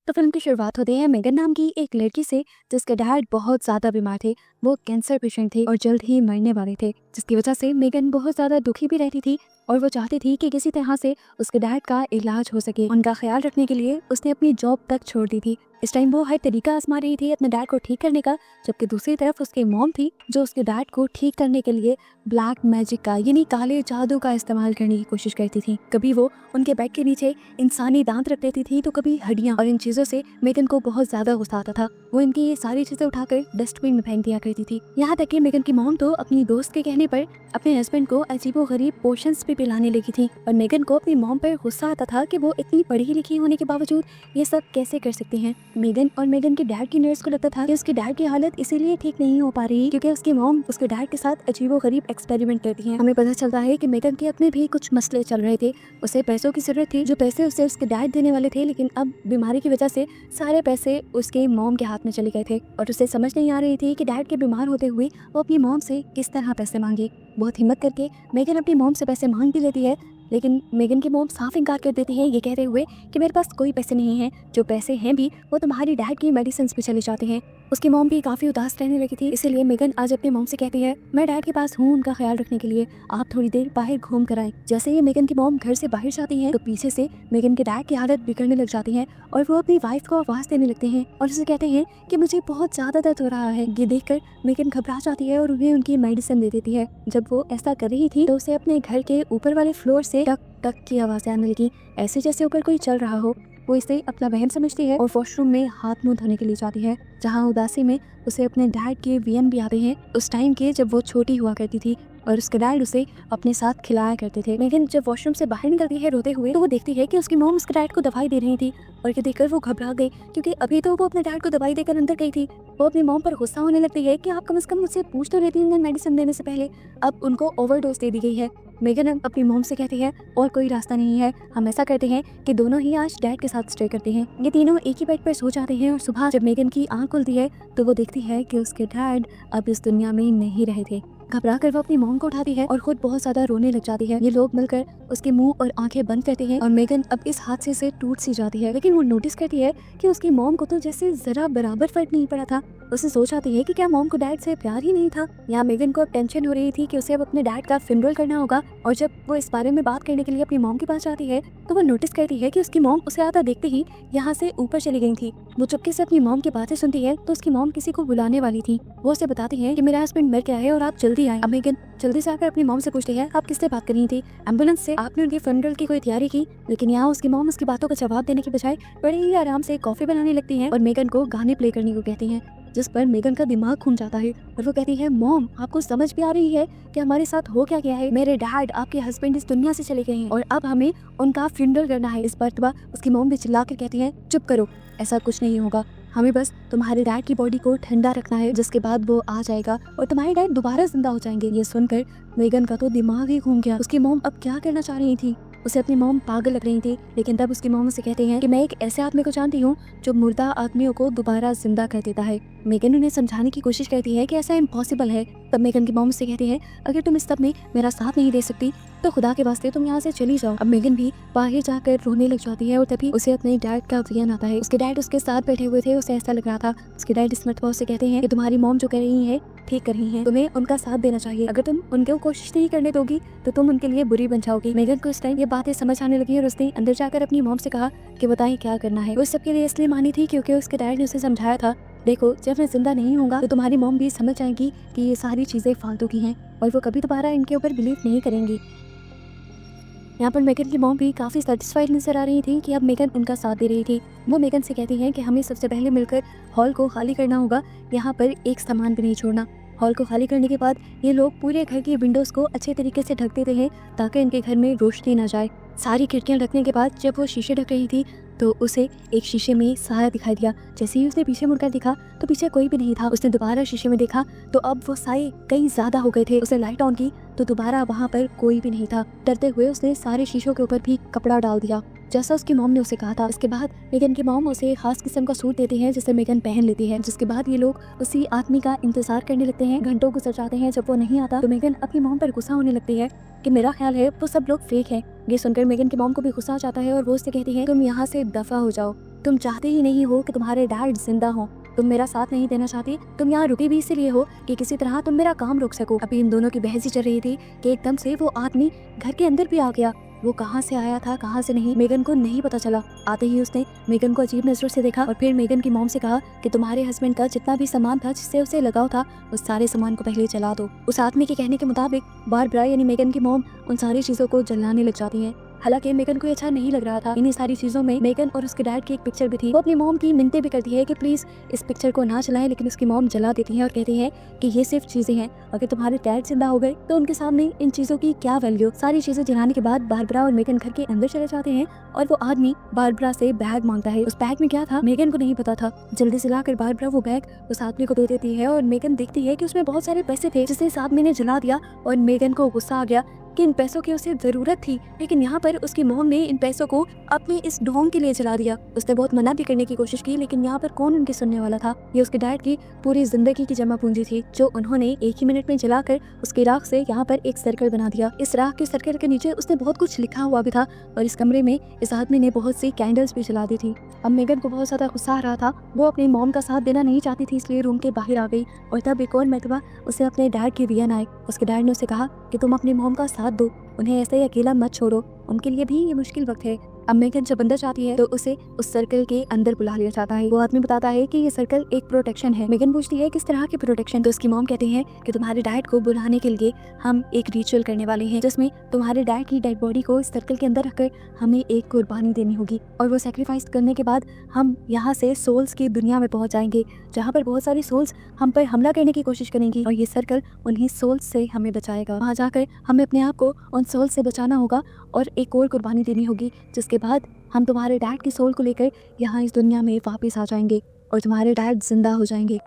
तो फिल्म की शुरुआत होती है मेगन नाम की एक लड़की से, जिसके डैड बहुत ज़्यादा बीमार थे। वो कैंसर पेशेंट थे और जल्द ही मरने वाले थे, जिसकी वजह से मेगन बहुत ज़्यादा दुखी भी रहती थी और वो चाहती थी कि किसी तरह से उसके डैड का इलाज हो सके। उनका ख्याल रखने के लिए उसने अपनी जॉब तक छोड़ दी थी। इस टाइम वो हर तरीका आजमा रही थी अपने डैड को ठीक करने का, जबकि दूसरी तरफ उसकी मॉम थी जो उसके डैड को ठीक करने के लिए ब्लैक मैजिक का यानी काले जादू का इस्तेमाल करने की कोशिश करती थी। कभी वो उनके बेड के नीचे इंसानी दांत रख देती थी तो कभी हड्डियां, और इन चीजों से मेगन को बहुत ज्यादा गुस्सा आता था। वो इनकी ये सारी चीजें उठाकर डस्टबिन में फेंक दिया करती थी। यहाँ तक कि मेगन की मॉम तो अपनी दोस्त के कहने पर अपने हस्बैंड को अजीबोगरीब पोशंस भी पिलाने लगी थी, और मेगन को अपनी मॉम पर गुस्सा आता था कि वो इतनी पढ़ी लिखी होने के बावजूद ये सब कैसे कर सकती हैं। मेगन और मेगन के डैड की नर्स को लगता था कि उसके डैड की हालत इसीलिए ठीक नहीं हो पा रही क्योंकि उसकी मॉम उसके डैड के साथ अजीबोगरीब एक्सपेरिमेंट करती है। हमें पता चलता है कि मेगन के अपने भी कुछ मसले चल रहे थे। उसे पैसों की जरूरत थी, जो पैसे उसे उसके डैड देने वाले थे, लेकिन अब बीमारी की वजह से सारे पैसे उसके मॉम के हाथ में चले गए थे और उसे समझ नहीं आ रही थी कि डैड के बीमार होते हुए वो अपनी मॉम से किस तरह पैसे मांगे। बहुत हिम्मत करके मेगन अपनी मॉम से पैसे मांग भी लेती है, लेकिन मेगन की मॉम साफ इनकार कर देती है, ये कहते हुए कि मेरे पास कोई पैसे नहीं हैं, जो पैसे हैं भी वो तुम्हारी डैड की मेडिसिन पे चले जाते हैं। उसकी मॉम भी काफी उदास रहने लगी थी, इसीलिए मेगन आज अपनी मॉम से कहती है, मैं डैड के पास हूँ उनका ख्याल रखने के लिए, आप थोड़ी देर बाहर घूम कर आए। जैसे ही मेगन की मॉम घर से बाहर जाती है तो पीछे से मेगन के डैड की हालत बिगड़ने लग जाती है और वो अपनी वाइफ को आवाज देने लगते हैं और उसे कहते हैं कि मुझे बहुत ज्यादा दर्द हो रहा है। ये देखकर मेगन घबरा जाती है और उन्हें उनकी मेडिसिन दे देती है। जब वो ऐसा कर रही थी तो उसे अपने घर के ऊपर वाले फ्लोर से टक टक की आवाज़ें आने लगी, ऐसे जैसे ऊपर कोई चल रहा हो। वो इसे अपना वहम समझती है और वॉशरूम में हाथ मुंह धोने के लिए जाती है, जहाँ उदासी में उसे अपने डैड के वीएम भी आते हैं, उस टाइम के जब वो छोटी हुआ करती थी और उसके डैड उसे अपने साथ खिलाया करते थे। लेकिन जब वॉशरूम से बाहर निकलती है रोते हुए तो वो देखती है कि उसकी मॉम उसके डैड को दवाई दे रही थी, और ये देखकर वो घबरा गई क्योंकि अभी तो वो अपने डैड को दवाई देकर अंदर गई थी। वो अपनी मॉम पर गुस्सा होने लगती है कि आप कम से कम मुझसे पूछ तो लेती हैं मेडिसिन देने से पहले, अब उनको ओवरडोज दे दी गई है। मेगन अपनी मॉम से कहती है, और कोई रास्ता नहीं है, हम ऐसा करते हैं कि दोनों ही आज डैड के साथ स्टे करते हैं। ये तीनों एक ही बेड पर सो जाते हैं और सुबह जब मेगन की आंख खुलती है तो वो देखती है कि उसके डैड अब इस दुनिया में नहीं रहे थे। घबरा कर वो अपनी मॉम को उठाती है और खुद बहुत ज्यादा रोने लग जाती है। ये लोग मिलकर उसके मुंह और आंखें बंद करते हैं और मेगन अब इस हादसे से टूट सी जाती है, लेकिन वो नोटिस करती है कि उसकी मॉम को तो जैसे जरा बराबर फर्क नहीं पड़ा था। उसे सोच आती है कि क्या मॉम को डैड से प्यार ही नहीं था। यहाँ मेगन को अब टेंशन हो रही थी कि उसे अब अपने डैड का फ्यूनरल करना होगा, और जब वो इस बारे में बात करने के लिए अपनी मॉम के पास जाती है तो वो नोटिस करती है कि उसकी मॉम उसे आता देखते ही यहाँ से ऊपर चली गई थी। वो चुपके से अपनी मॉम की बातें सुनती है तो उसकी मॉम किसी को बुलाने वाली थी। वो उसे बताती है कि मेरा हस्बैंड मर गया है और आप जल्दी आए। अब मेगन जल्दी से आकर अपनी मॉम से पूछती है, आप किससे बात कर रही थी? एम्बुलेंस से? आपने उनके फ्यूनरल की कोई तैयारी की? लेकिन यहाँ उसकी मॉम उसकी बातों का जवाब देने के बजाय बड़े ही आराम से कॉफी बनाने लगती है और मेगन को गाने प्ले करने को कहती हैं, जिस पर मेगन का दिमाग घूम जाता है और वो कहती है, मॉम आपको समझ भी आ रही है कि हमारे साथ हो क्या गया है? मेरे डैड आपके हस्बैंड इस दुनिया से चले गए हैं और अब हमें उनका फ्यूनरल करना है। इस पर उसकी मॉम भी चिल्ला कर कहती है, चुप करो, ऐसा कुछ नहीं होगा, हमें बस तुम्हारे डैड की बॉडी को ठंडा रखना है, जिसके बाद वो आ जाएगा और तुम्हारे डैड दोबारा जिंदा हो जाएंगे। ये सुनकर मेगन का तो दिमाग ही घूम गया। उसकी मॉम अब क्या करना चाह रही थी? उसे अपनी मॉम पागल लग रही थी, लेकिन तब उसकी मॉम उसे कहते हैं कि मैं एक ऐसे आदमी को जानती हूँ जो मुर्दा आदमियों को दोबारा जिंदा कर देता है। मेगन उन्हें समझाने की कोशिश करती है कि ऐसा इम्पॉसिबल है। तब मेगन की मॉम से कहती है, अगर तुम इस सब में मेरा साथ नहीं दे सकती तो खुदा के वास्ते तुम यहाँ से चली जाओ। अब मेगन भी बाहर जाकर रोने लग जाती है और तभी उसे अपने डैड का विजन आता है। उसके डैड उसके साथ बैठे हुए थे, उसे ऐसा लग रहा था। उसके डैड इस मरतबा से कहते हैं कि तुम्हारी मॉम जो कह रही है ठीक कर रही हैं, तुम्हें उनका साथ देना चाहिए। अगर तुम उनको कोशिश नहीं करने दोगी तो तुम उनके लिए बुरी बन जाओगी। मेगन को इस टाइम ये बातें समझ आने लगी और उसने अंदर जाकर अपनी मॉम से कहा कि बताएं क्या करना है। वो सबके लिए इसलिए मानी थी क्योंकि उसके डैड ने उसे समझाया था, देखो जब मैं जिंदा नहीं होगा तो तुम्हारी मॉम भी समझ जाएगी कि ये सारी चीजें फालतू की हैं और वो कभी दोबारा इनके ऊपर बिलीव नहीं करेंगी। यहाँ पर मेगन की मॉम भी काफ़ी सेटिस्फाइड नजर आ रही थी कि अब मेगन उनका साथ दे रही थी। वो मेगन से कहती हैं कि हमें सबसे पहले मिलकर हॉल को खाली करना होगा, यहाँ पर एक सामान भी नहीं छोड़ना। हॉल को खाली करने के बाद ये लोग पूरे घर की विंडोज़ को अच्छे तरीके से ढक देते हैं ताकि इनके घर में रोशनी ना जाए। सारी खिड़कियाँ ढकने के बाद जब वो शीशे ढक रही थी तो उसे एक शीशे में साया दिखाई दिया। जैसे ही उसने पीछे मुड़कर देखा तो पीछे कोई भी नहीं था। उसने दोबारा शीशे में देखा तो अब वो साए कई ज़्यादा हो गए थे। उसने लाइट ऑन की तो दोबारा वहाँ पर कोई भी नहीं था। डरते हुए उसने सारे शीशों के ऊपर भी कपड़ा डाल दिया जैसा उसकी मॉम ने उसे कहा था। इसके बाद मेगन की मॉम उसे खास किस्म का सूट देती है जिसे मेगन पहन लेती है। जिसके बाद ये लोग उसी आदमी का इंतजार करने लगते हैं। घंटों गुजर जाते हैं। जब वो नहीं आता तो मेगन अपनी मॉम पर गुस्सा होने लगती है कि मेरा ख्याल है वो सब लोग फेक हैं। ये सुनकर मेगन की मॉम को भी गुस्सा आ जाता है और वो उससे कहती है तुम यहाँ से दफा हो जाओ। तुम चाहते ही नहीं हो कि तुम्हारे डैड जिंदा हो। तुम मेरा साथ नहीं देना चाहती। तुम यहाँ रुकी भी इसीलिए हो कि किसी तरह तुम मेरा काम रोक सको। अभी इन दोनों की बहस ही चल रही थी कि एकदम से वो आदमी घर के अंदर भी आ गया। वो कहाँ से आया था कहाँ से नहीं मेगन को नहीं पता चला। आते ही उसने मेगन को अजीब नजरों से देखा और फिर मेगन की मॉम से कहा कि तुम्हारे हस्बैंड का जितना भी सामान था जिससे उसे लगाव था उस सारे सामान को पहले जला दो। उस आदमी के कहने के मुताबिक बारबरा यानी मेगन की मॉम उन सारी चीजों को जलाने लग जाती है। हालांकि मेगन को अच्छा नहीं लग रहा था। इन्हीं सारी चीजों में मेगन और उसके डैड की एक पिक्चर भी थी। वो अपनी मॉम की मिन्नतें भी करती है कि प्लीज इस पिक्चर को ना जलाएं, लेकिन उसकी मॉम जला देती है और कहती है कि ये सिर्फ चीजें हैं, अगर तुम्हारे डैड जिंदा हो गए तो उनके सामने इन चीजों की क्या वैल्यू। सारी चीजें जलाने के बाद बारबरा और मेगन घर के अंदर चले जाते हैं और वो आदमी बारबरा से बैग मांगता है। उस बैग में क्या था मेगन को नहीं पता था। जल्दी से लाकर बारबरा वो बैग उस आदमी को दे देती है और मेगन देखती है कि उसमें बहुत सारे पैसे थे जिसे इस आदमी ने जला दिया और मेगन को गुस्सा आ गया कि इन पैसों की उसे जरूरत थी, लेकिन यहाँ पर उसकी मॉम ने इन पैसों को अपने इस ढोंग के लिए जला दिया। उसने बहुत मना भी करने की कोशिश की, लेकिन यहाँ पर कौन उनकी सुनने वाला था। ये उसके डैड की पूरी जिंदगी की जमा पूंजी थी जो उन्होंने एक ही मिनट में जलाकर उसके राख से यहाँ पर एक सर्कल बना दिया। इस राख के सर्कल के नीचे उसने बहुत कुछ लिखा हुआ भी था और इस कमरे में इस आदमी ने बहुत सी कैंडल्स भी जला दी थी। अब मेगन को बहुत ज्यादा गुस्सा आ रहा था। वो अपनी मॉम का साथ देना नहीं चाहती थी, इसलिए रूम के बाहर आ गई और तब एक और मरतबा उसे अपने डैड की वियन आए। उसके डैड ने उसे कहा कि तुम अपनी मॉम का साथ दो, उन्हें ऐसे ही अकेला मत छोड़ो, उनके लिए भी ये मुश्किल वक्त है। अब मेगन जब अंदर जाती है तो उसे उस सर्कल के अंदर बुला लिया जाता है। वो आदमी बताता है कि ये सर्कल एक प्रोटेक्शन है। मेगन पूछती है किस तरह की प्रोटेक्शन। तो उसकी मॉम कहती है कि तुम्हारे डैड को बुलाने के लिए हम एक रिचुअल करने वाले हैं जिसमें तुम्हारे डैड की डेड बॉडी को इस सर्कल के अंदर रखकर हमें एक कुर्बानी देनी होगी और वो सेक्रीफाइस करने के बाद हम यहाँ से सोल्स की दुनिया में पहुंच जाएंगे जहाँ पर बहुत सारी सोल्स हम पर हमला करने की कोशिश करेंगी और ये सर्कल उन्हीं सोल्स से हमें बचाएगा। वहाँ जाकर हमें अपने आप को उन सोल्स से बचाना होगा और एक और कुर्बानी देनी होगी, जिसके बाद हम तुम्हारे डैड की सोल को लेकर यहाँ इस दुनिया में वापस आ जाएंगे और तुम्हारे डैड जिंदा हो जाएंगे।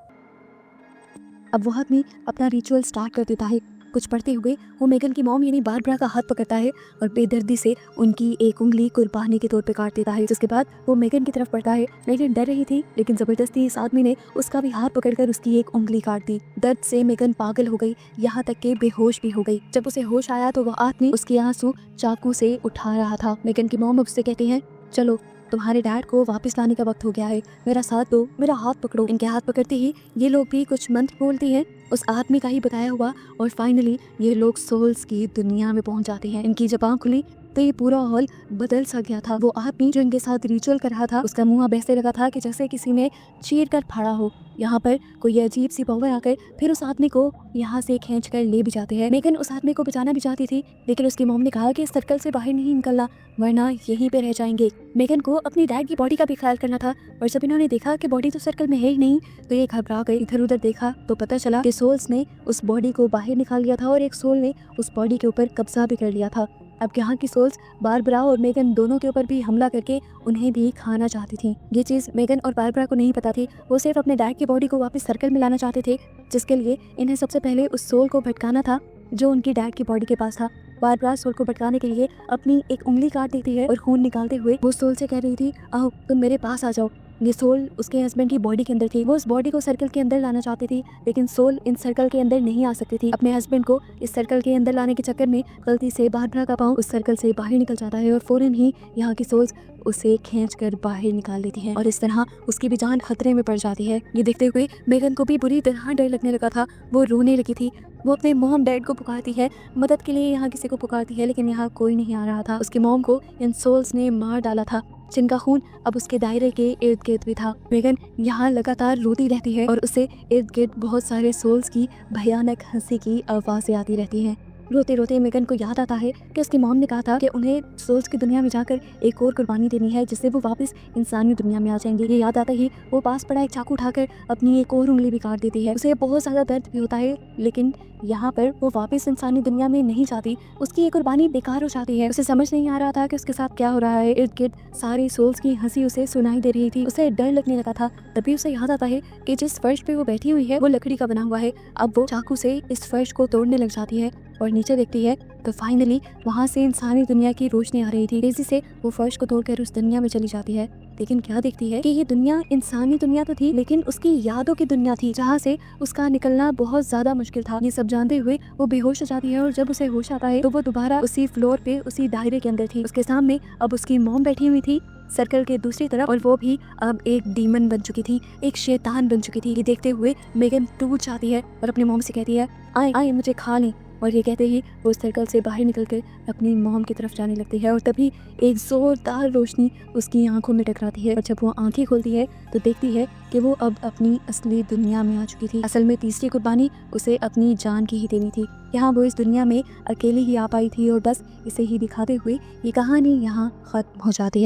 अब वो आदमी अपना रिचुअल स्टार्ट कर देता है। कुछ पढ़ते हुए वो मेगन की मॉम यानी बारबरा का हाथ पकड़ता है और बेदर्दी से उनकी एक उंगली कुर्बानी के तौर पे काट देता है। जिसके बाद वो मेगन की तरफ बढ़ता है। मेगन डर रही थी, लेकिन जबरदस्ती इस आदमी ने उसका भी हाथ पकड़कर उसकी एक उंगली काट दी। दर्द से मेगन पागल हो गई, यहाँ तक के बेहोश भी हो गई। जब उसे होश आया तो वह आदमी उसके आंसू चाकू से उठा रहा था। मेगन की मॉम उससे कहती है चलो तुम्हारे डैड को वापस लाने का वक्त हो गया है, मेरा साथ दो, मेरा हाथ पकड़ो। इनके हाथ पकड़ते ही ये लोग भी कुछ मंत्र बोलती हैं उस आदमी का ही बताया हुआ और फाइनली ये लोग सोल्स की दुनिया में पहुंच जाते हैं। इनकी जब आँख खुली तो ये पूरा हॉल बदल सा गया था। वो आदमी जो इनके साथ रिचुअल कर रहा था उसका मुंह ऐसे लगा था कि जैसे किसी ने चीर कर फाड़ा हो। यहाँ पर कोई अजीब सी पावर आकर फिर उस आदमी को यहाँ से खींच कर ले भी जाते हैं। मेगन उस आदमी को बचाना भी चाहती थी, लेकिन उसकी मॉम ने कहा कि इस सर्कल से बाहर नहीं निकलना वरना यहीं पे रह जाएंगे। मेगन को अपनी डैड की बॉडी का भी ख्याल करना था और जब इन्होंने देखा कि बॉडी तो सर्कल में है ही नहीं तो ये घबरा गई। इधर उधर देखा तो पता चला कि सोल्स ने उस बॉडी को बाहर निकाल लिया था और एक सोल ने उस बॉडी के ऊपर कब्जा भी कर लिया था। अब यहाँ की सोल्स बारबरा और मेगन दोनों के ऊपर भी हमला करके उन्हें भी खाना चाहती थी। ये चीज़ मेगन और बारबरा को नहीं पता थी। वो सिर्फ अपने डैड की बॉडी को वापस सर्कल में लाना चाहते थे, जिसके लिए इन्हें सबसे पहले उस सोल को भटकाना था जो उनकी डैड की बॉडी के पास था। बारबरा सोल को भटकाने के लिए अपनी एक उंगली काट देती है और खून निकालते हुए वो सोल से कह रही थी आओ तुम मेरे पास आ जाओ। ये सोल उसके हस्बैंड की बॉडी के अंदर थी। वो उस बॉडी को सर्कल के अंदर लाना चाहती थी, लेकिन सोल इन सर्कल के अंदर नहीं आ सकती थी। अपने हस्बैंड को इस सर्कल के अंदर लाने के चक्कर में गलती से बारबरा का पाँव उस सर्कल से बाहर निकल जाता है और फौरन ही यहाँ की सोल्स उसे खींचकर बाहर निकाल लेती हैं और इस तरह उसकी भी जान खतरे में पड़ जाती है। ये देखते हुए मेगन को भी बुरी तरह डर लगने लगा था। वो रोने लगी थी। वो अपने मॉम डैड को पुकारती है, मदद के लिए यहाँ किसी को पुकारती है, लेकिन यहाँ कोई नहीं आ रहा था। उसकी मॉम को इन सोल्स ने मार डाला था, जिनका खून अब उसके दायरे के इर्द गिर्द भी था। मेगन यहाँ लगातार रोती रहती है और उसे इर्द गिर्द बहुत सारे सोल्स की भयानक हंसी की आवाज़ें आती रहती हैं। रोते रोते मेगन को याद आता है कि उसकी मॉम ने कहा था कि उन्हें सोल्स की दुनिया में जाकर एक और कुर्बानी देनी है जिससे वो वापस इंसानी दुनिया में आ जाएंगे। ये याद आता ही वो पास पड़ा एक चाकू उठाकर अपनी एक और उंगली भी काट देती है। उसे बहुत ज़्यादा दर्द भी होता है, लेकिन यहाँ पर वो वापस इंसानी दुनिया में नहीं जाती। उसकी ये कुर्बानी बेकार हो जाती है। उसे समझ नहीं आ रहा था कि उसके साथ क्या हो रहा है। इर्द गिर्द सारी सोल्स की हंसी उसे सुनाई दे रही थी। उसे डर लगने लगा था। तभी उसे याद आता है कि जिस फर्श पे वो बैठी हुई है वो लकड़ी का बना हुआ है। अब वो चाकू से इस फर्श को तोड़ने लग जाती है और नीचे देखती है तो फाइनली वहाँ से इंसानी दुनिया की रोशनी आ रही थी। तेजी से वो फर्श को तोड़कर उस दुनिया में चली जाती है, लेकिन क्या देखती है कि ये दुनिया इंसानी दुनिया तो थी, लेकिन उसकी यादों की दुनिया थी, जहाँ से उसका निकलना बहुत ज्यादा मुश्किल था। ये सब जानते हुए वो बेहोश हो जाती है और जब उसे होश आता है तो वो दोबारा उसी फ्लोर पे उसी दायरे के अंदर थी। उसके सामने अब उसकी मॉम बैठी हुई थी सर्कल के दूसरी तरफ, और वो भी अब एक डीमन बन चुकी थी, एक शैतान बन चुकी थी। ये देखते हुए मेगन टूट जाती है और अपनी मॉम से कहती है, आए आए मुझे खा लें। और ये कहते ही वो सर्कल से बाहर निकलकर अपनी मॉम की तरफ जाने लगती है और तभी एक जोरदार रोशनी उसकी आंखों में टकराती है और जब वो आंखें खोलती है तो देखती है कि वो अब अपनी असली दुनिया में आ चुकी थी। असल में तीसरी कुर्बानी उसे अपनी जान की ही देनी थी। यहाँ वो इस दुनिया में अकेली ही आ पाई थी और बस इसे ही दिखाते हुए ये कहानी यहाँ खत्म हो जाती है।